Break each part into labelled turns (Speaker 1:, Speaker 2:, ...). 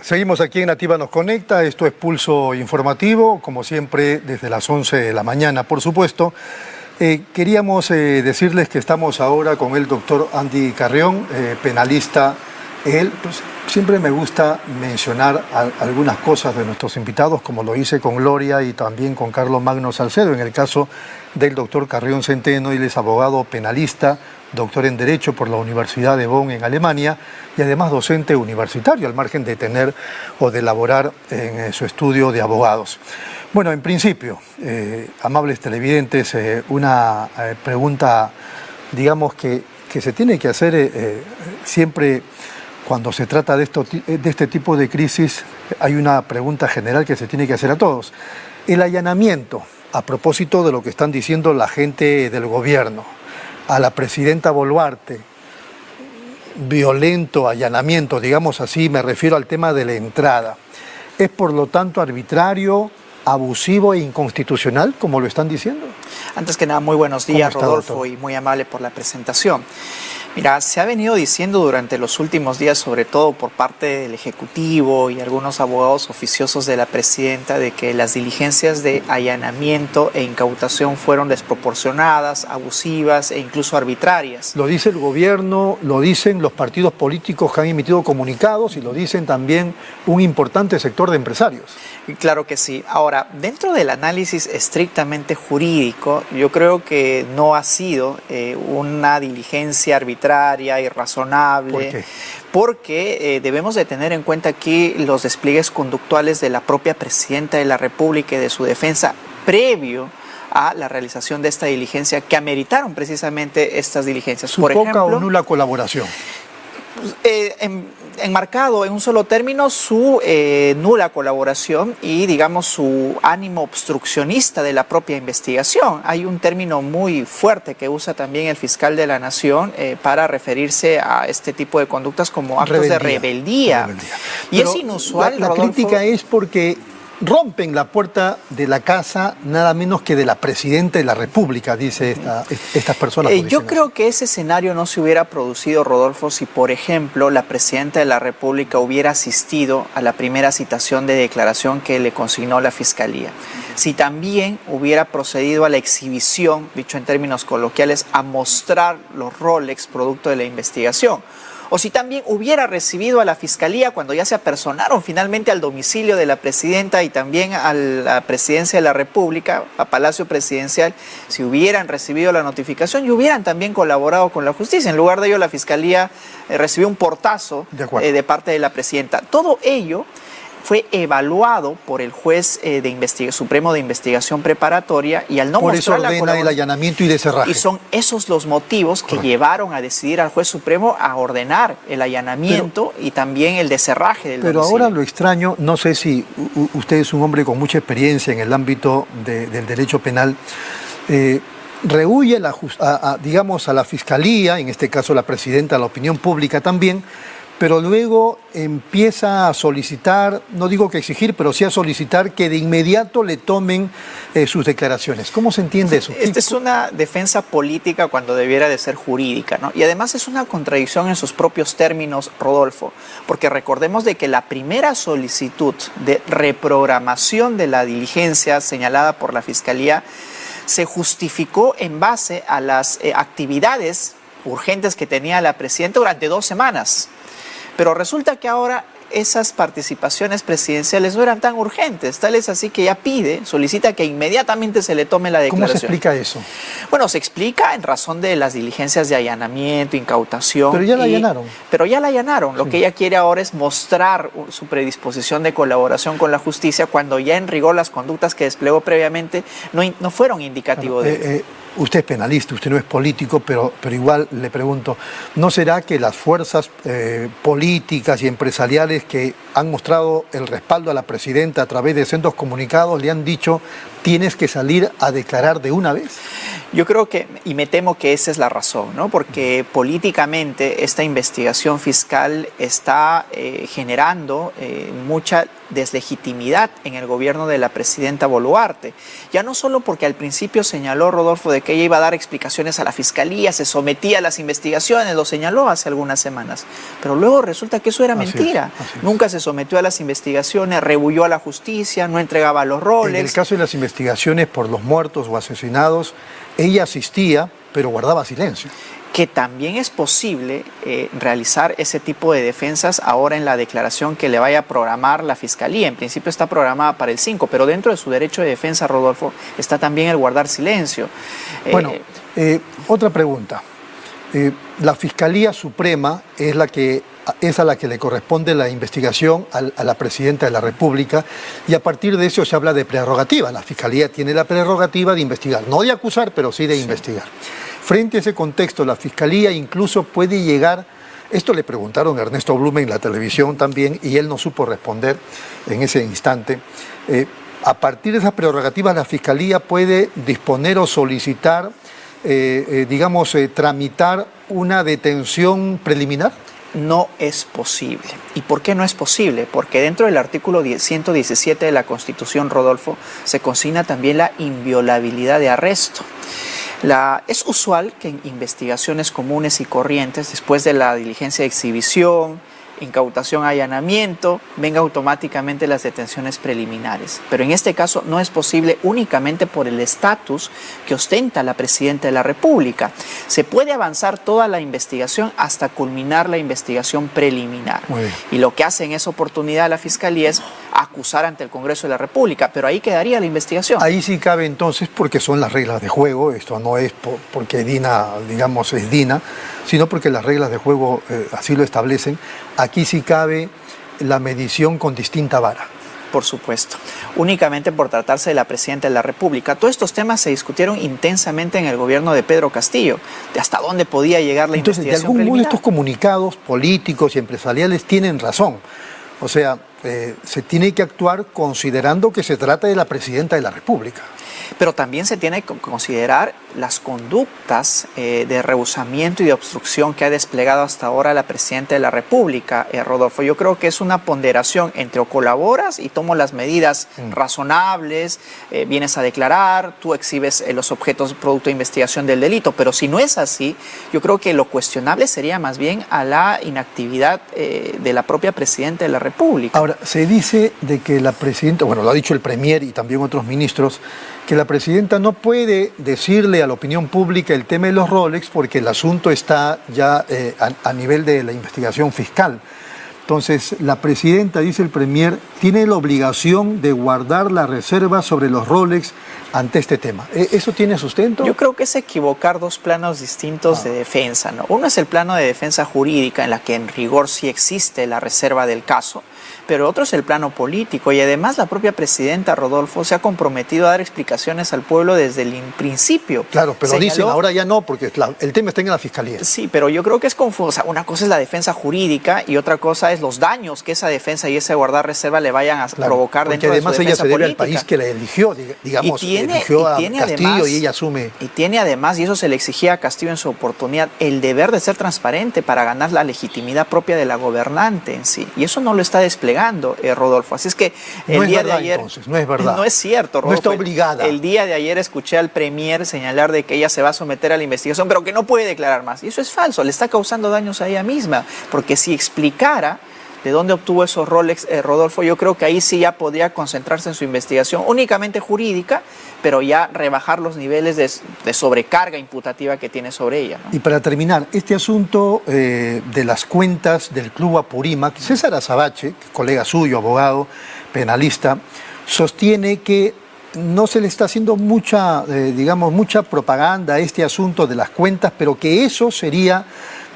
Speaker 1: Seguimos aquí en Nativa Nos Conecta, esto es Pulso Informativo, como siempre desde las 11 de la mañana, por supuesto. Queríamos decirles que estamos ahora con el doctor Andy Carrión, penalista. Él, pues, siempre me gusta mencionar algunas cosas de nuestros invitados, como lo hice con Gloria y también con Carlos Magno Salcedo. En el caso del doctor Carrión Centeno, él es abogado penalista, doctor en Derecho por la Universidad de Bonn en Alemania y además docente universitario, al margen de tener o de elaborar en su estudio de abogados. Bueno, en principio, amables televidentes, una pregunta, digamos, que se tiene que hacer siempre cuando se trata de este tipo de crisis. Hay una pregunta general que se tiene que hacer a todos. El allanamiento, a propósito de lo que están diciendo la gente del gobierno, a la presidenta Boluarte, violento allanamiento, digamos así, me refiero al tema de la entrada. ¿Es por lo tanto arbitrario, abusivo e inconstitucional, como lo están diciendo?
Speaker 2: Antes que nada, muy buenos días, Rodolfo, y muy amable por la presentación. Mira, se ha venido diciendo durante los últimos días, sobre todo por parte del Ejecutivo y algunos abogados oficiosos de la presidenta, de que las diligencias de allanamiento e incautación fueron desproporcionadas, abusivas e incluso arbitrarias.
Speaker 1: Lo dice el gobierno, lo dicen los partidos políticos que han emitido comunicados y lo dicen también un importante sector de empresarios.
Speaker 2: Claro que sí. Ahora, dentro del análisis estrictamente jurídico, yo creo que no ha sido una diligencia arbitraria, irrazonable.
Speaker 1: ¿Por qué?
Speaker 2: Porque debemos de tener en cuenta aquí los despliegues conductuales de la propia Presidenta de la República y de su defensa previo a la realización de esta diligencia, que ameritaron precisamente estas diligencias.
Speaker 1: Su
Speaker 2: Por
Speaker 1: poca
Speaker 2: ejemplo,
Speaker 1: o nula colaboración.
Speaker 2: Enmarcado en un solo término su nula colaboración y, digamos, su ánimo obstruccionista de la propia investigación. Hay un término muy fuerte que usa también el fiscal de la Nación para referirse a este tipo de conductas como actos de rebeldía. Y
Speaker 1: pero
Speaker 2: es inusual,
Speaker 1: la
Speaker 2: Rodolfo,
Speaker 1: crítica es porque rompen la puerta de la casa nada menos que de la Presidenta de la República, dice estas personas.
Speaker 2: Yo creo que ese escenario no se hubiera producido, Rodolfo, si, por ejemplo, la Presidenta de la República hubiera asistido a la primera citación de declaración que le consignó la Fiscalía. Si también hubiera procedido a la exhibición, dicho en términos coloquiales, a mostrar los Rolex producto de la investigación. O si también hubiera recibido a la Fiscalía cuando ya se apersonaron finalmente al domicilio de la Presidenta y también a la Presidencia de la República, a Palacio Presidencial, si hubieran recibido la notificación y hubieran también colaborado con la justicia. En lugar de ello, la Fiscalía recibió un portazo de parte de la Presidenta. Todo ello fue evaluado por el juez supremo de investigación preparatoria y al no mostrar la colaboración,
Speaker 1: por eso ordena el allanamiento y deserraje.
Speaker 2: Y son esos los motivos que llevaron a decidir al juez supremo a ordenar el allanamiento y también el deserraje del domicilio.
Speaker 1: Pero ahora lo extraño, no sé si usted es un hombre con mucha experiencia en el ámbito del derecho penal, rehúye digamos, a la Fiscalía, en este caso la Presidenta, a la opinión pública también, pero luego empieza a solicitar, no digo que exigir, pero sí a solicitar que de inmediato le tomen sus declaraciones. ¿Cómo se entiende eso?
Speaker 2: Esta es una defensa política cuando debiera de ser jurídica, ¿no? Y además es una contradicción en sus propios términos, Rodolfo, porque recordemos de que la primera solicitud de reprogramación de la diligencia señalada por la Fiscalía se justificó en base a las actividades urgentes que tenía la Presidenta durante 2 semanas. Pero resulta que ahora esas participaciones presidenciales no eran tan urgentes, tal es así que ella solicita que inmediatamente se le tome la declaración.
Speaker 1: ¿Cómo se explica eso?
Speaker 2: Bueno, se explica en razón de las diligencias de allanamiento, incautación.
Speaker 1: Pero ya la allanaron.
Speaker 2: Pero ya la allanaron. Lo que ella quiere ahora es mostrar su predisposición de colaboración con la justicia cuando ya en rigor las conductas que desplegó previamente no fueron indicativo de ello.
Speaker 1: Usted es penalista, usted no es político, pero igual le pregunto, ¿no será que las fuerzas políticas y empresariales que han mostrado el respaldo a la Presidenta a través de sendos comunicados le han dicho tienes que salir a declarar de una vez?
Speaker 2: Yo creo que, y me temo que esa es la razón, ¿no? Porque políticamente esta investigación fiscal está generando mucha deslegitimidad en el gobierno de la presidenta Boluarte. Ya no solo porque al principio señaló Rodolfo de que ella iba a dar explicaciones a la fiscalía, se sometía a las investigaciones, lo señaló hace algunas semanas, pero luego resulta que eso era mentira.
Speaker 1: Así es.
Speaker 2: Nunca se sometió a las investigaciones, rehuyó a la justicia, no entregaba los roles.
Speaker 1: En el caso de las investigaciones por los muertos o asesinados, ella asistía, pero guardaba silencio.
Speaker 2: Que también es posible realizar ese tipo de defensas ahora en la declaración que le vaya a programar la Fiscalía. En principio está programada para el 5, pero dentro de su derecho de defensa, Rodolfo, está también el guardar silencio.
Speaker 1: Bueno, otra pregunta. La Fiscalía Suprema es a la que le corresponde la investigación a la Presidenta de la República, y a partir de eso se habla de prerrogativa. La Fiscalía tiene la prerrogativa de investigar, no de acusar, pero sí de investigar. Frente a ese contexto, la Fiscalía incluso puede llegar, esto le preguntaron a Ernesto Blume en la televisión también, y él no supo responder en ese instante. A partir de esas prerrogativas, la Fiscalía puede disponer o solicitar, tramitar una detención preliminar.
Speaker 2: No es posible. ¿Y por qué no es posible? Porque dentro del artículo 117 de la Constitución, Rodolfo, se consigna también la inviolabilidad de arresto. Es usual que en investigaciones comunes y corrientes, después de la diligencia de exhibición, incautación, allanamiento, venga automáticamente las detenciones preliminares. Pero en este caso no es posible únicamente por el estatus que ostenta la Presidenta de la República. Se puede avanzar toda la investigación hasta culminar la investigación preliminar. Y lo que hace en esa oportunidad la Fiscalía es acusar ante el Congreso de la República, pero ahí quedaría la investigación.
Speaker 1: Ahí sí cabe entonces, porque son las reglas de juego, esto no es porque Dina, digamos, es Dina, sino porque las reglas de juego así lo establecen. Aquí sí cabe la medición con distinta vara.
Speaker 2: Por supuesto, únicamente por tratarse de la Presidenta de la República. Todos estos temas se discutieron intensamente en el gobierno de Pedro Castillo, de hasta dónde podía llegar la investigación preliminar.
Speaker 1: Entonces, de algún modo estos comunicados políticos y empresariales tienen razón. O sea, se tiene que actuar considerando que se trata de la Presidenta de la República.
Speaker 2: Pero también se tiene que considerar las conductas de rehusamiento y de obstrucción que ha desplegado hasta ahora la Presidenta de la República, Rodolfo. Yo creo que es una ponderación entre o colaboras y tomo las medidas razonables, vienes a declarar, tú exhibes los objetos producto de investigación del delito, pero si no es así, yo creo que lo cuestionable sería más bien a la inactividad de la propia Presidenta de la República.
Speaker 1: Ahora, se dice de que la Presidenta, bueno, lo ha dicho el Premier y también otros ministros, que la Presidenta no puede decirle a la opinión pública el tema de los Rolex porque el asunto está ya a nivel de la investigación fiscal. Entonces, la Presidenta, dice el Premier, tiene la obligación de guardar la reserva sobre los Rolex ante este tema. ¿Eso tiene sustento?
Speaker 2: Yo creo que es equivocar dos planos distintos de defensa, ¿no? Uno es el plano de defensa jurídica, en la que en rigor sí existe la reserva del caso, pero otro es el plano político, y además la propia Presidenta, Rodolfo, se ha comprometido a dar explicaciones al pueblo desde el principio.
Speaker 1: Claro, pero dicen ahora ya no, porque el tema está en la Fiscalía.
Speaker 2: Sí, pero yo creo que es confuso. O sea, una cosa es la defensa jurídica y otra cosa es los daños que esa defensa y ese guardar reserva le vayan a provocar dentro de su defensa política.
Speaker 1: Porque además ella se debe al país que la eligió, digamos, eligió a Castillo además, y ella asume.
Speaker 2: Y tiene además, y eso se le exigía a Castillo en su oportunidad, el deber de ser transparente para ganar la legitimidad propia de la gobernante en sí. Y eso no lo está desplegando, Rodolfo. Así es que el día de ayer...
Speaker 1: Entonces, no es verdad.
Speaker 2: No es cierto, Rodolfo.
Speaker 1: No está obligada.
Speaker 2: El día de ayer escuché al Premier señalar de que ella se va a someter a la investigación, pero que no puede declarar más. Y eso es falso, le está causando daños a ella misma. Porque si explicara de dónde obtuvo esos Rolex, Rodolfo, yo creo que ahí sí ya podría concentrarse en su investigación únicamente jurídica, pero ya rebajar los niveles de sobrecarga imputativa que tiene sobre ella, ¿no?
Speaker 1: Y para terminar, este asunto de las cuentas del Club Apurímac, César Azabache, colega suyo, abogado, penalista, sostiene que no se le está haciendo mucha propaganda a este asunto de las cuentas, pero que eso sería,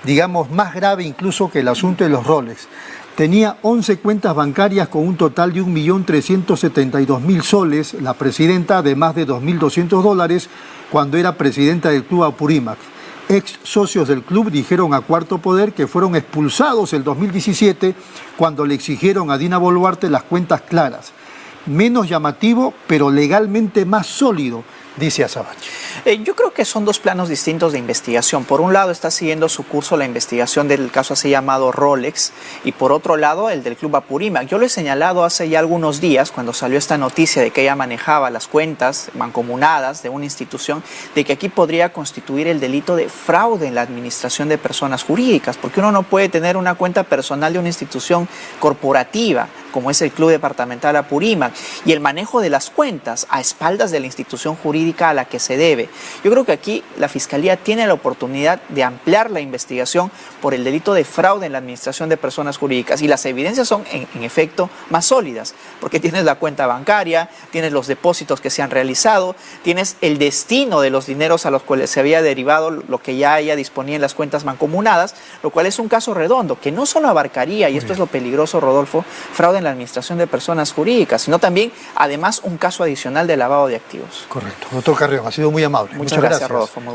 Speaker 1: digamos, más grave incluso que el asunto de los Rolex. Tenía 11 cuentas bancarias con un total de 1.372.000 soles, la presidenta, de más de $2.200 cuando era presidenta del Club Apurímac. Ex socios del club dijeron a Cuarto Poder que fueron expulsados el 2017 cuando le exigieron a Dina Boluarte las cuentas claras. menos llamativo, pero legalmente más sólido, dice Azabache.
Speaker 2: Yo creo que son dos planos distintos de investigación. Por un lado está siguiendo su curso la investigación del caso así llamado Rolex y por otro lado el del Club Apurímac. Yo lo he señalado hace ya algunos días cuando salió esta noticia de que ella manejaba las cuentas mancomunadas de una institución, de que aquí podría constituir el delito de fraude en la administración de personas jurídicas, porque uno no puede tener una cuenta personal de una institución corporativa como es el Club Departamental Apurímac y el manejo de las cuentas a espaldas de la institución jurídica a la que se debe. Yo creo que aquí la Fiscalía tiene la oportunidad de ampliar la investigación por el delito de fraude en la administración de personas jurídicas y las evidencias son en efecto más sólidas, porque tienes la cuenta bancaria, tienes los depósitos que se han realizado, tienes el destino de los dineros a los cuales se había derivado lo que ya ella disponía en las cuentas mancomunadas, lo cual es un caso redondo que no solo abarcaría, y esto es lo peligroso, Rodolfo, fraude en la administración de personas jurídicas, sino también, además, un caso adicional de lavado de activos.
Speaker 1: Correcto. Doctor Carrión, ha sido muy amable.
Speaker 2: Muchas gracias, Rodolfo. Muy